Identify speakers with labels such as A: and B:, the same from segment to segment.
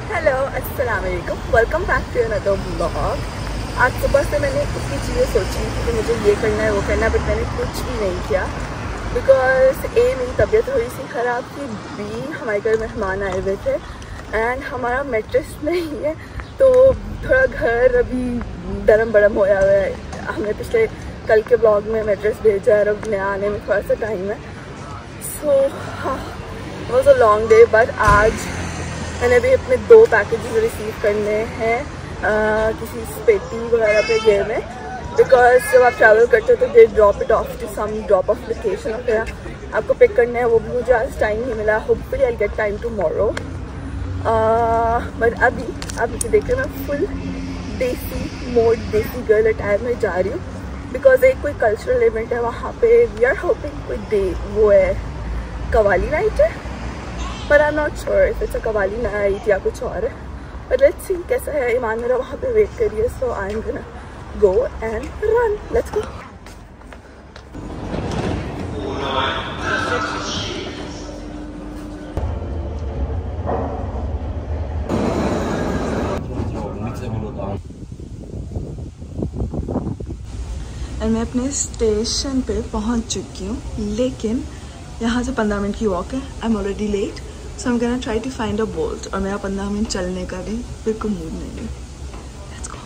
A: Hello अस्सलाम वालेकुम, welcome back to another vlog. आज सुबह से मैंने इतनी चीज़ें सोची कि मुझे ये करना है वो करना है, बट मैंने कुछ भी नहीं किया बिकॉज मेरी तबीयत थोड़ी सी ख़राब थी, बी हमारे घर मेहमान आए हुए थे एंड हमारा मैट्रेस नहीं है, तो थोड़ा घर अभी दरम बरम होया हुआ है। हमने पिछले कल के ब्लॉग में मैट्रेस भेजा है और अब नया आने में थोड़ा सा टाइम है। सो हाँ, was a long day, but आज मैंने भी अपने 2 पैकेजेस रिसीव करने हैं किसी स्पेटी वगैरह पे गए में, बिकॉज जब आप ट्रैवल करते हो तो they drop it off to some drop off location और फिर आपको पिक करना है, वो भी मुझे आज टाइम नहीं मिला। Hopefully I get time tomorrow, but अभी देखिए मैं फुल देसी मोड देसी गर्ल अटायर में जा रही हूँ बिकॉज एक कोई कल्चरल इवेंट है वहाँ पे। वी आर होपिंग कोई वो है कवाली नाइट है, पर I am not sure if it's a qawwali night या कुछ और है, बट लेट्स सी कैसा है। ईमान मेरा वहाँ पे वेट करिए, so I am gonna go and run, let's go. और मैं अपने स्टेशन पे पहुँच चुकी हूँ, लेकिन यहाँ से 15 मिनट की वॉक है। I am already late, so I am gonna try to find a Bolt. और मेरा 15 मिनट चलने का भी बिल्कुल मूड नहीं है। Let's go.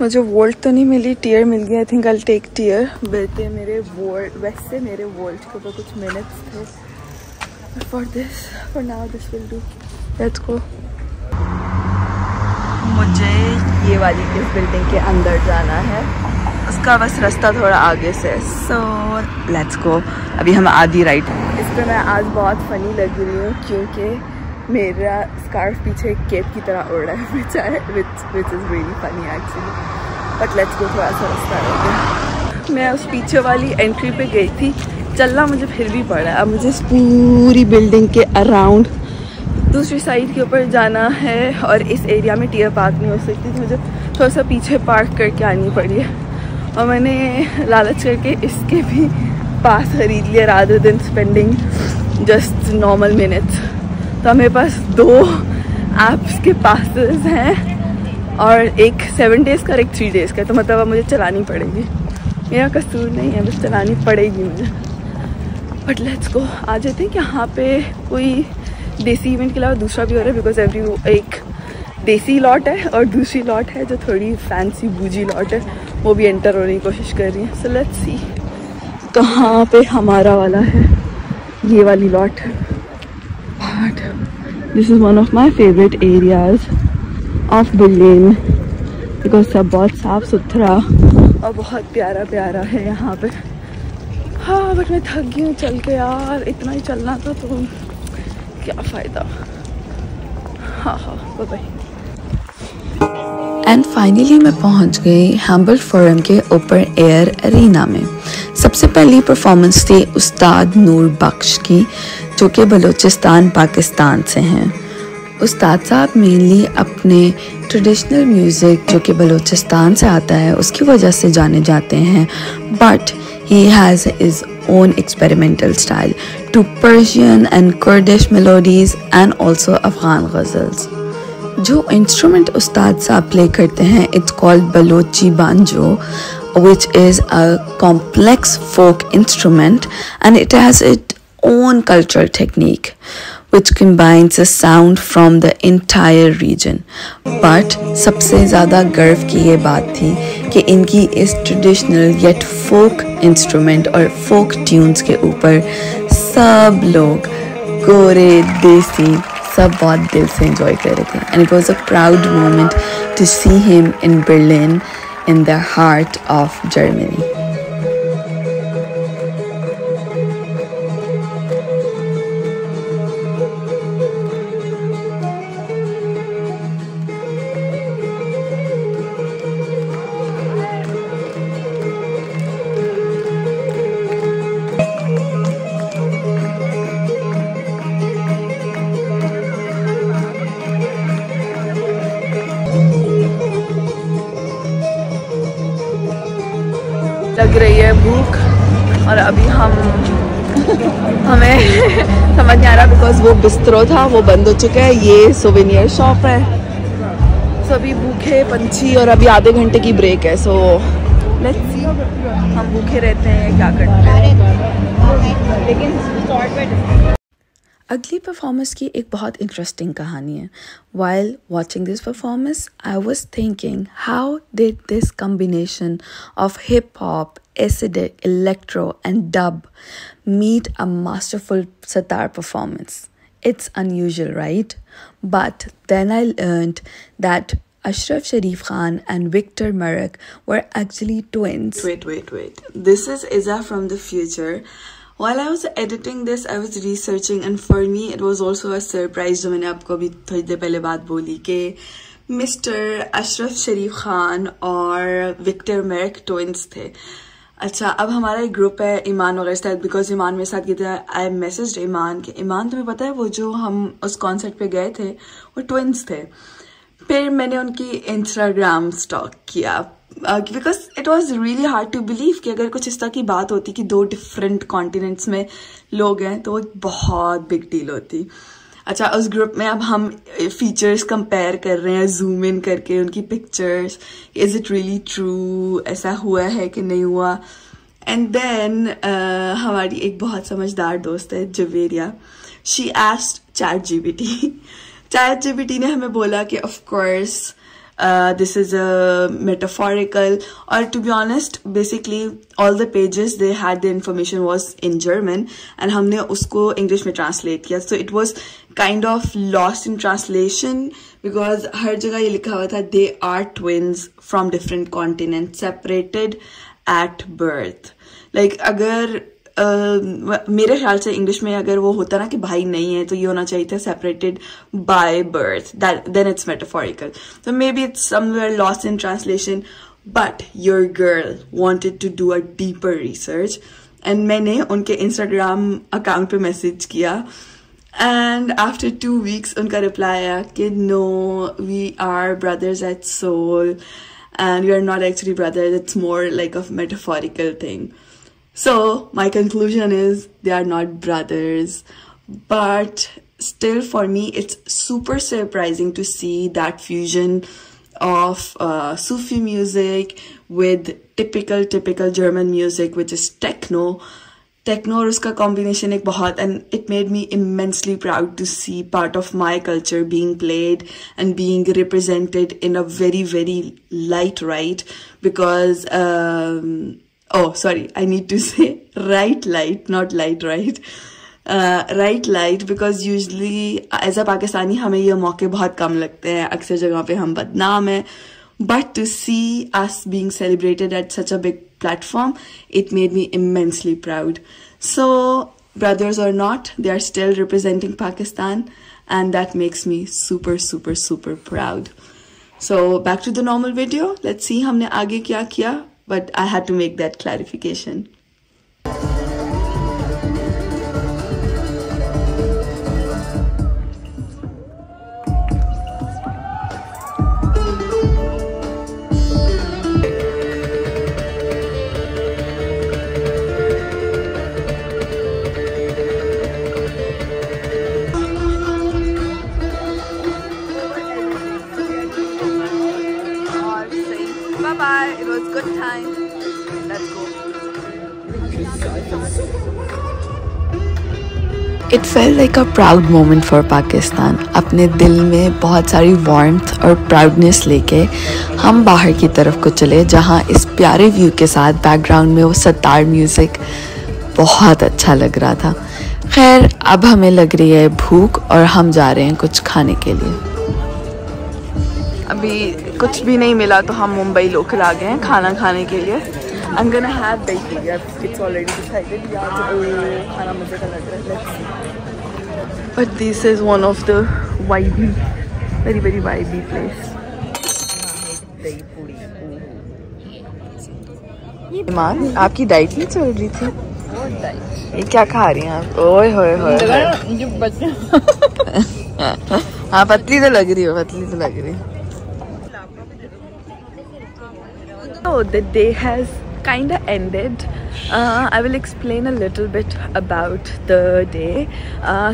A: मुझे वोल्ट तो नहीं मिली, टीयर मिल गया। I think I take Tier. वैसे मेरे वोल्ट के ऊपर कुछ मिनट्स थे। For now this will do. Let's go. मुझे ये वाली किस बिल्डिंग के अंदर जाना है, उसका बस रास्ता थोड़ा आगे से, सो लेट्स गो। अभी हम आधी राइट। इस पर मैं आज बहुत फ़नी लग रही हूँ क्योंकि मेरा स्कार्फ पीछे एक केप की तरह उड़ रहा है, which is really funny actually. But let's go, थोड़ा सा रास्ता रह गया। मैं उस पीछे वाली एंट्री पे गई थी, चलना मुझे फिर भी पड़ा। अब मुझे इस पूरी बिल्डिंग के अराउंड दूसरी साइड के ऊपर जाना है और इस एरिया में टीयर पार्क नहीं हो सकती, तो मुझे थोड़ा सा पीछे पार्क करके आनी पड़ी है। और मैंने लालच करके इसके भी पास खरीद लिया rather than spending just normal minutes. तो मेरे पास 2 ऐप्स के पासेस हैं और एक 7 डेज़ का और एक 3 डेज़ का, तो मतलब अब मुझे चलानी पड़ेगी। मेरा कसूर नहीं है, बस चलानी पड़ेगी मुझे। But let's go. आ जाते हैं कि यहाँ पे कोई देसी इवेंट के अलावा दूसरा भी हो रहा है, बिकॉज एक देसी लॉट है और दूसरी लॉट है जो थोड़ी फैंसी बूजी लॉट है, वो भी एंटर होने की कोशिश कर रही है। सो लेट्स सी कहाँ पे हमारा वाला है ये वाली lot. But this is one of my favourite areas of building because सब बहुत साफ़ सुथरा और बहुत प्यारा प्यारा है यहाँ पे। हाँ, बट मैं थक गई हूँ चल के यार, इतना ही चलना था तो क्या फ़ायदा। हाँ, बाय बाय।
B: एंड फाइनली मैं पहुंच गई हैम्बल फोरम के ओपन एयर एरिना में। सबसे पहली परफॉर्मेंस थी उस्ताद नूर बख्श की, जो कि बलूचिस्तान पाकिस्तान से हैं। उस्ताद साहब मेनली अपने ट्रेडिशनल म्यूज़िक जो कि बलूचिस्तान से आता है उसकी वजह से जाने जाते हैं, but he has his own experimental style to Persian and Kurdish melodies and also Afghan ghazals. जो इंस्ट्रूमेंट उस्ताद साहब प्ले करते हैं, it's called Balochi banjo, which is a complex folk instrument and it has its own cultural technique which combines the sound from the entire region. But सबसे ज़्यादा गर्व की ये बात थी कि इनकी इस ट्रेडिशनल येट फोक इंस्ट्रूमेंट और फोक ट्यून्स के ऊपर सब लोग गोरे देसी सब बहुत दिल से एंजॉय कर रहे थे। And it was a proud moment to see him in Berlin in the heart of Germany.
A: लग रही है भूख और अभी हम हमें समझ नहीं आ रहा बिकॉज वो बिस्त्रो था वो बंद हो चुका है, ये सोवेनियर शॉप है। सभी भूखे पंछी और अभी आधे घंटे की ब्रेक है, सो लेट्स सी हम भूखे रहते हैं क्या करते हैं, लेकिन
B: अगली परफॉर्मेंस की एक बहुत इंटरेस्टिंग कहानी है। While watching this performance, I was thinking, how did this combination of hip hop, acidic, electro, and dub meet a masterful sitar performance? It's unusual, right? But then I learned that Ashraf Sharif Khan and Victor Marek were actually twins.
A: Wait. This is Iza from the future. While I was editing this, I was researching, and for me, it was also a surprise. जो मैंने आपको अभी थोड़ी देर पहले बात बोली कि mister Ashraf शरीफ खान और विक्टर मेरिक ट्विंस थे। अच्छा, अब हमारा एक ग्रुप है ईमान वगैरह साथ, बिकॉज ईमान मेरे साथ गया था। आई मैसेज्ड ईमान कि ईमान तुम्हें पता है वो जो हम उस कॉन्सर्ट पे गए थे वो ट्विंस थे। फिर मैंने उनकी इंस्टाग्राम स्टॉक किया because it was really hard to believe कि अगर कुछ इस तरह की बात होती कि दो डिफरेंट कॉन्टिनेंट्स में लोग हैं तो वो एक बहुत बिग डील होती। अच्छा, उस ग्रुप में अब हम फीचर्स कंपेयर कर रहे हैं जूम इन करके उनकी pictures, is it really true, ऐसा हुआ है कि नहीं हुआ। एंड देन हमारी एक बहुत समझदार दोस्त है Javeria, she asked chat GPT ने हमें बोला कि of course this is a metaphorical, or to be honest basically all the pages they had the information was in German and हमने उसको English में translate किया, so it was kind of lost in translation because हर जगह ये लिखा हुआ था they are twins from different continents separated at birth। like अगर मेरे ख्याल से इंग्लिश में अगर वो होता ना कि भाई नहीं है तो ये होना चाहिए था separated by birth, then it's metaphorical. so maybe it's somewhere lost in translation, but your girl wanted to do a deeper research and मैंने उनके इंस्टाग्राम अकाउंट पे मैसेज किया and after 2 weeks उनका रिप्लाई आया कि no, we are brothers at soul and we are not actually brothers, it's more like a metaphorical thing। So my conclusion is they are not brothers, but still for me it's super surprising to see that fusion of Sufi music with typical German music, which is techno और उसका combination एक बहुत, and it made me immensely proud to see part of my culture being played and being represented in a very light right, because oh sorry, I need to say right light, not light right, right light, because usually as a Pakistani हमें ये मौके बहुत कम लगते हैं, अक्सर जगह पे हम बदनाम हैं, but to see us being celebrated at such a big platform, it made me immensely proud। so brothers or not, they are still representing Pakistan and that makes me super proud। so back to the normal video, let's see हमने आगे क्या किया, but I had to make that clarification। Bye, it was good time, let's go।
B: It felt like a proud moment for Pakistan। अपने दिल में बहुत सारी warmth और प्राउडनेस लेके हम बाहर की तरफ को चले, जहाँ इस प्यारे व्यू के साथ बैकग्राउंड में वो सतार म्यूज़िक बहुत अच्छा लग रहा था। खैर, अब हमें लग रही है भूख और हम जा रहे हैं कुछ खाने के लिए।
A: अभी कुछ भी नहीं मिला तो हम मुंबई लोकल आ गए हैं खाना खाने के लिए। I'm gonna have bakery, it's already decided। खाना मजे का लग रहा है। But this is one of the very vibey place। ईमान, आपकी डाइट नहीं चल रही थी? ये क्या खा रही हैं आप? ओए होए हाँ, पतली तो लग रही हो। So the day has kinda ended. I will explain a little bit about the day.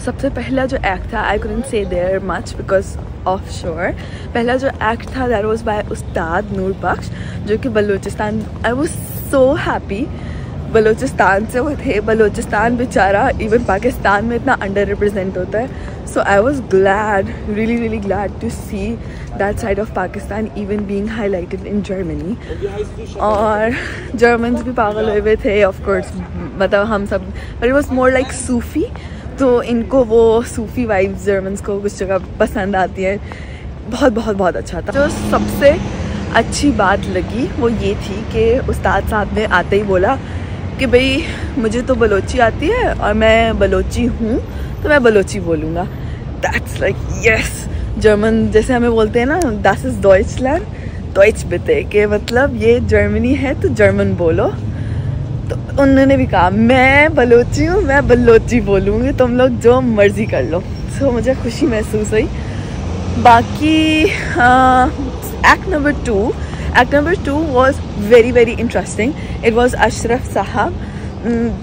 A: सबसे पहला जो act था, I couldn't say there much because offshore. पहला जो act था that was by उस्ताद नूर बख्श, जो कि Balochistan. I was so happy. Balochistan से वो थे. बलूचिस्तान बेचारा इवन पाकिस्तान में इतना अंडर रिप्रेजेंट होता है. So I was glad, really glad to see that side of Pakistan even being highlighted in Germany. और Germans भी पागल हुए थे of course, मतलब हम सब, but it was more like Sufi. तो इनको वो सूफी वाइब्स Germans को कुछ जगह पसंद आती है. बहुत अच्छा था. जो सबसे अच्छी बात लगी वो ये थी कि उस्ताद साहब ने आते ही बोला कि भाई मुझे तो बलोची आती है और मैं बलोची हूँ तो मैं बलोची बोलूँगा. That's like yes. जर्मन जैसे हमें बोलते हैं ना, das ist Deutschland, Deutsch bitte, के मतलब ये जर्मनी है तो जर्मन बोलो. तो उन्होंने भी कहा मैं बलोची हूँ, मैं बलोची बोलूँगी, तुम लोग जो मर्जी कर लो. सो मुझे खुशी महसूस हुई. बाकी act number 2 was very interesting. It was Ashraf साहब,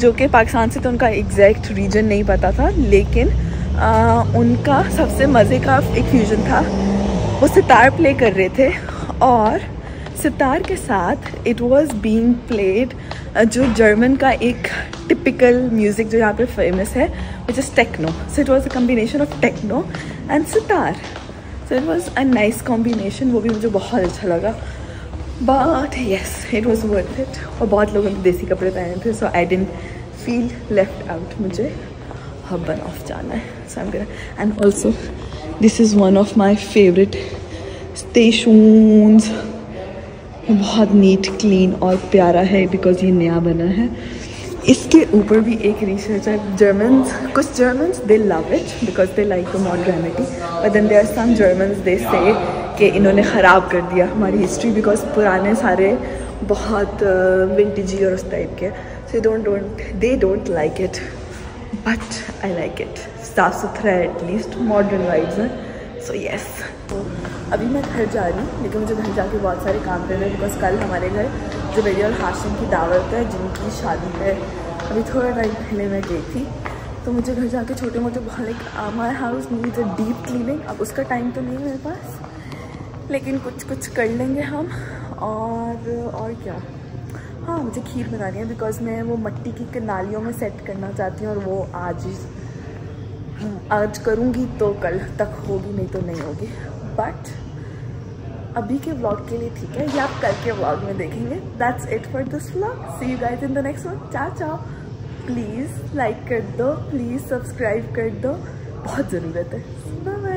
A: जो कि पाकिस्तान से तो उनका एग्जैक्ट रीजन नहीं पता था, लेकिन उनका सबसे मज़े का एक फ्यूजन था. वो सितार प्ले कर रहे थे और सितार के साथ इट वाज बीइंग प्लेड जो जर्मन का एक टिपिकल म्यूज़िक जो यहाँ पे फेमस है, which is techno. So it was a combination of techno and sitar. So it was a nice combination. वो भी मुझे बहुत अच्छा लगा. But yes, it was worth it. और बहुत लोगों ने देसी कपड़े पहने थे, so I didn't feel left out. मुझे हब्बन ऑफ जाना है. So I am gonna, and also this is one of my favourite stations. बहुत नीट, क्लीन और प्यारा है बिकॉज ये नया बना है. इसके ऊपर भी एक रिसर्च है. कुछ Germans they love it because they like the modernity, but then there are some Germans they say कि इन्होंने ख़राब कर दिया हमारी हिस्ट्री बिकॉज पुराने सारे बहुत विंटेजी और उस टाइप के. So they don't like it, but I like it. साफ़ सुथरा है, एटलीस्ट मॉडर्न वाइब्स हैं. So yes. तो अभी मैं घर जा रही हूँ, लेकिन मुझे घर जाके बहुत सारे काम करने हैं बिकॉज कल हमारे घर जुबैरिया और हाशिम की दावत है जिनकी शादी है. अभी थोड़ा टाइम पहले मैं गई थी, तो मुझे घर जाके छोटे मोटे बहुत like my house needs a deep cleaning. अब उसका टाइम तो नहीं है मेरे पास, लेकिन कुछ कर लेंगे हम. और क्या, हाँ मुझे खीर बनानी है बिकॉज मैं वो मिट्टी की कनालियों में सेट करना चाहती हूँ और वो आज करूँगी तो कल तक होगी, नहीं तो नहीं होगी. बट अभी के व्लॉग के लिए ठीक है, ये आप कल के व्लॉग में देखेंगे. That's it for this vlog. See you guys in the next one. Ciao. Please like कर दो, प्लीज़ सब्सक्राइब कर दो, बहुत ज़रूरत है. बाय.